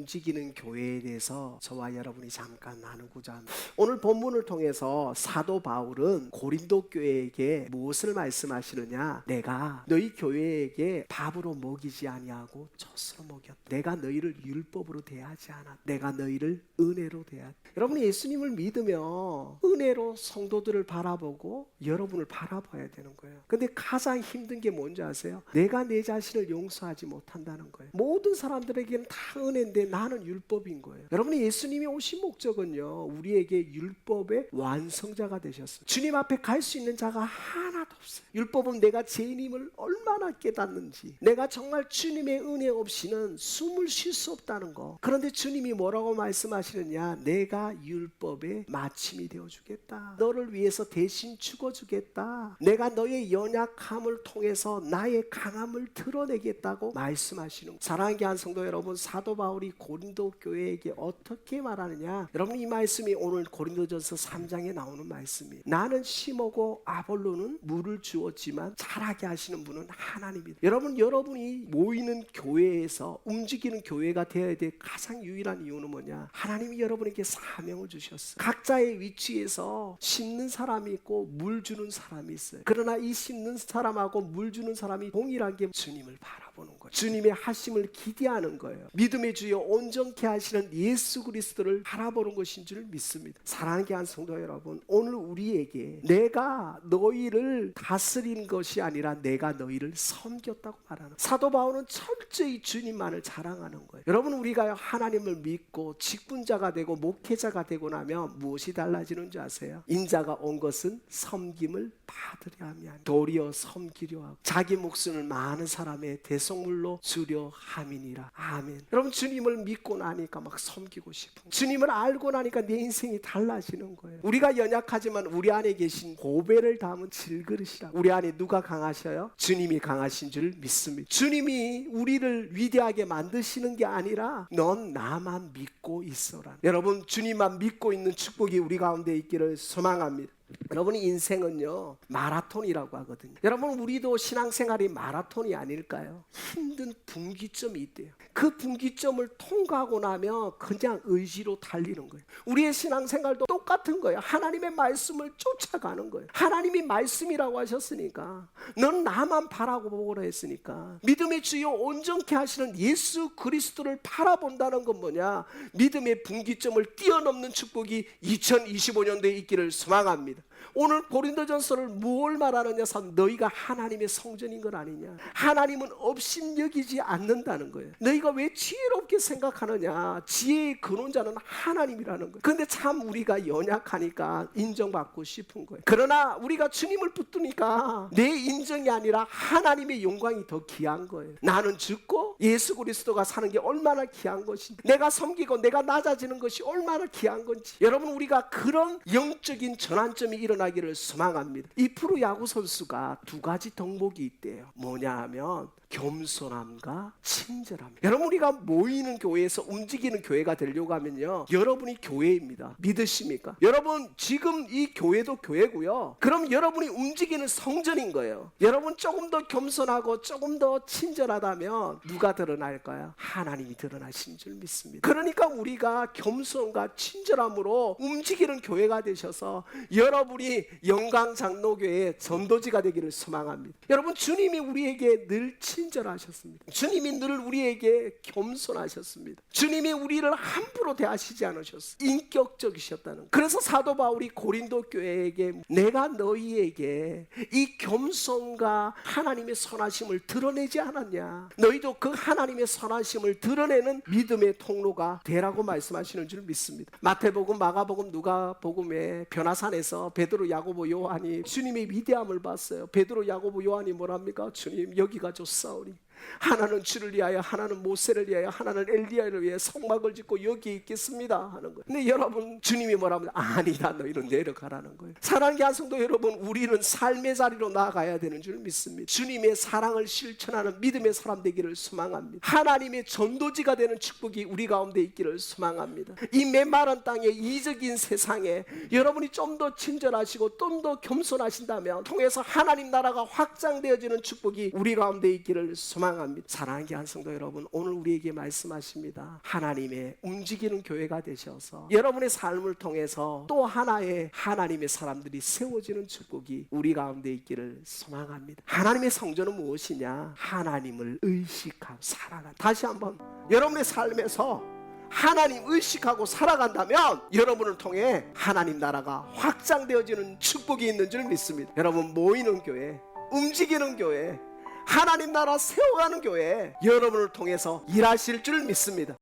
움직이는 교회에 대해서 저와 여러분이 잠깐 나누고자 합니다. 오늘 본문을 통해서 사도 바울은 고린도 교회에게 무엇을 말씀하시느냐? 내가 너희 교회에게 밥으로 먹이지 아니하고 젖으로 먹였다. 내가 너희를 율법으로 대하지 않았다. 내가 너희를 은혜로 대하다. 여러분이 예수님을 믿으며 은혜로 성도들을 바라보고 여러분을 바라봐야 되는 거예요. 근데 가장 힘든 게 뭔지 아세요? 내가 내 자신을 용서하지 못한다는 거예요. 모든 사람들에게는 다 은혜인데 나는 율법인 거예요. 여러분이 예수님이 오신 목적은요, 우리에게 율법의 완성자가 되셨어요. 주님 앞에 갈 수 있는 자가 하나도 없어요. 율법은 내가 죄인임을 얼마나 깨닫는지, 내가 정말 주님의 은혜 없이는 숨을 쉴 수 없다는 거. 그런데 주님이 뭐라고 말씀하시느냐? 내가 율법의 마침이 되어주겠다. 너를 위해서 대신 죽어주겠다. 내가 너의 연약함을 통해서 나의 강함을 드러내겠다고 말씀하시는 거예요. 사랑하는 귀한 성도 여러분, 사도 바울이 고린도 교회에게 어떻게 말하느냐? 여러분, 이 말씀이 오늘 고린도전서 3장에 나오는 말씀이에요. 나는 심었고 아볼로는 물을 주었지만 자라게 하시는 분은 하나님이다. 여러분이 모이는 교회에서 움직이는 교회가 되어야 될 가장 유일한 이유는 뭐냐? 하나님이 여러분에게 사명을 주셨어요. 각자의 위치에서 심는 사람이 있고 물 주는 사람이 있어요. 그러나 이 심는 사람하고 물 주는 사람이 동일한 게 주님을 바라보는 거예요. 주님의 하심을 기대하는 거예요. 믿음의 주여 온전케 하시는 예수 그리스도를 바라보는 것인 줄 믿습니다. 사랑하는 귀한 성도 여러분, 오늘 우리에게 내가 너희를 다스린 것이 아니라 내가 너희를 섬겼다고 말하는, 사도 바울은 철저히 주님만을 자랑하는 거예요. 여러분, 우리가 하나님을 믿고 직분자가 되고 목회자가 되고 나면 무엇이 달라지는 줄 아세요? 인자가 온 것은 섬김을 받으려 함이 아니라 도리어 섬기려 하고 자기 목숨을 많은 사람의 대속물로 주려 함이니라. 아멘. 여러분, 주님을 믿고 나니까 막 섬기고 싶은, 주님을 알고 나니까 내 인생이 달라지는 거예요. 우리가 연약하지만 우리 안에 계신 고배를 담은 질그릇이라. 우리 안에 누가 강하셔요? 주님이 강하신 줄 믿습니다. 주님이 우리를 위대하게 만드시는 게 아니라 넌 나만 믿고 있어라. 여러분, 주님만 믿고 있는 축복이 우리 가운데 있기를 소망합니다. 여러분, 인생은요 마라톤이라고 하거든요. 여러분, 우리도 신앙생활이 마라톤이 아닐까요? 힘든 분기점이 있대요. 그 분기점을 통과하고 나면 그냥 의지로 달리는 거예요. 우리의 신앙생활도 똑같은 거예요. 하나님의 말씀을 쫓아가는 거예요. 하나님이 말씀이라고 하셨으니까, 넌 나만 바라보라 했으니까, 믿음의 주여 온전케 하시는 예수 그리스도를 바라본다는 건 뭐냐? 믿음의 분기점을 뛰어넘는 축복이 2025년도에 있기를 소망합니다. 오늘 고린도전서를 뭘 말하느냐? 너희가 하나님의 성전인 건 아니냐? 하나님은 업신여기지 않는다는 거예요. 너희가 왜 지혜롭게 생각하느냐? 지혜의 근원자는 하나님이라는 거예요. 그런데 참 우리가 연약하니까 인정받고 싶은 거예요. 그러나 우리가 주님을 붙드니까 내 인정이 아니라 하나님의 영광이 더 귀한 거예요. 나는 죽고 예수 그리스도가 사는 게 얼마나 귀한 것인지, 내가 섬기고 내가 낮아지는 것이 얼마나 귀한 건지, 여러분, 우리가 그런 영적인 전환점이 일어나기를 소망합니다. 이 프로야구 선수가 두 가지 덕목이 있대요. 뭐냐 하면 겸손함과 친절함. 여러분, 우리가 모이는 교회에서 움직이는 교회가 되려고 하면요, 여러분이 교회입니다. 믿으십니까? 여러분, 지금 이 교회도 교회고요. 그럼 여러분이 움직이는 성전인 거예요. 여러분 조금 더 겸손하고 조금 더 친절하다면 누가 드러날까요? 하나님이 드러나신 줄 믿습니다. 그러니까 우리가 겸손과 친절함으로 움직이는 교회가 되셔서 여러분이 영광장로교회의 전도지가 되기를 소망합니다. 여러분, 주님이 우리에게 늘 친절하셨습니다. 주님이 늘 우리에게 겸손하셨습니다. 주님이 우리를 함부로 대하시지 않으셨어요. 인격적이셨다는 거예요. 그래서 사도 바울이 고린도 교회에게 내가 너희에게 이 겸손과 하나님의 선하심을 드러내지 않았냐? 너희도 그 하나님의 선하심을 드러내는 믿음의 통로가 되라고 말씀하시는 줄 믿습니다. 마태복음, 마가복음, 누가복음의 변화산에서 베드로, 야고보, 요한이 주님의 위대함을 봤어요. 베드로, 야고보, 요한이 뭐랍니까? 주님, 여기가 좋사오니 하나는 주를 위하여, 하나는 모세를 위하여, 하나는 엘리야를 위해 성막을 짓고 여기 있겠습니다 하는 거예요. 근데 여러분, 주님이 뭐라면 아니다, 너희는 내려가라는 거예요. 사랑하는 성도 여러분, 우리는 삶의 자리로 나아가야 되는 줄 믿습니다. 주님의 사랑을 실천하는 믿음의 사람 되기를 소망합니다. 하나님의 전도지가 되는 축복이 우리 가운데 있기를 소망합니다. 이 메마른 땅에, 이적인 세상에 여러분이 좀 더 친절하시고 좀 더 겸손하신다면 통해서 하나님 나라가 확장되어지는 축복이 우리 가운데 있기를 소망합니다. 소망합니다. 사랑하는 귀한 성도 여러분, 오늘 우리에게 말씀하십니다. 하나님의 움직이는 교회가 되셔서 여러분의 삶을 통해서 또 하나의 하나님의 사람들이 세워지는 축복이 우리 가운데 있기를 소망합니다. 하나님의 성전은 무엇이냐? 하나님을 의식하고 살아간다. 다시 한번, 여러분의 삶에서 하나님 의식하고 살아간다면 여러분을 통해 하나님 나라가 확장되어지는 축복이 있는 줄 믿습니다. 여러분, 모이는 교회, 움직이는 교회, 하나님 나라 세워가는 교회, 여러분을 통해서 일하실 줄 믿습니다.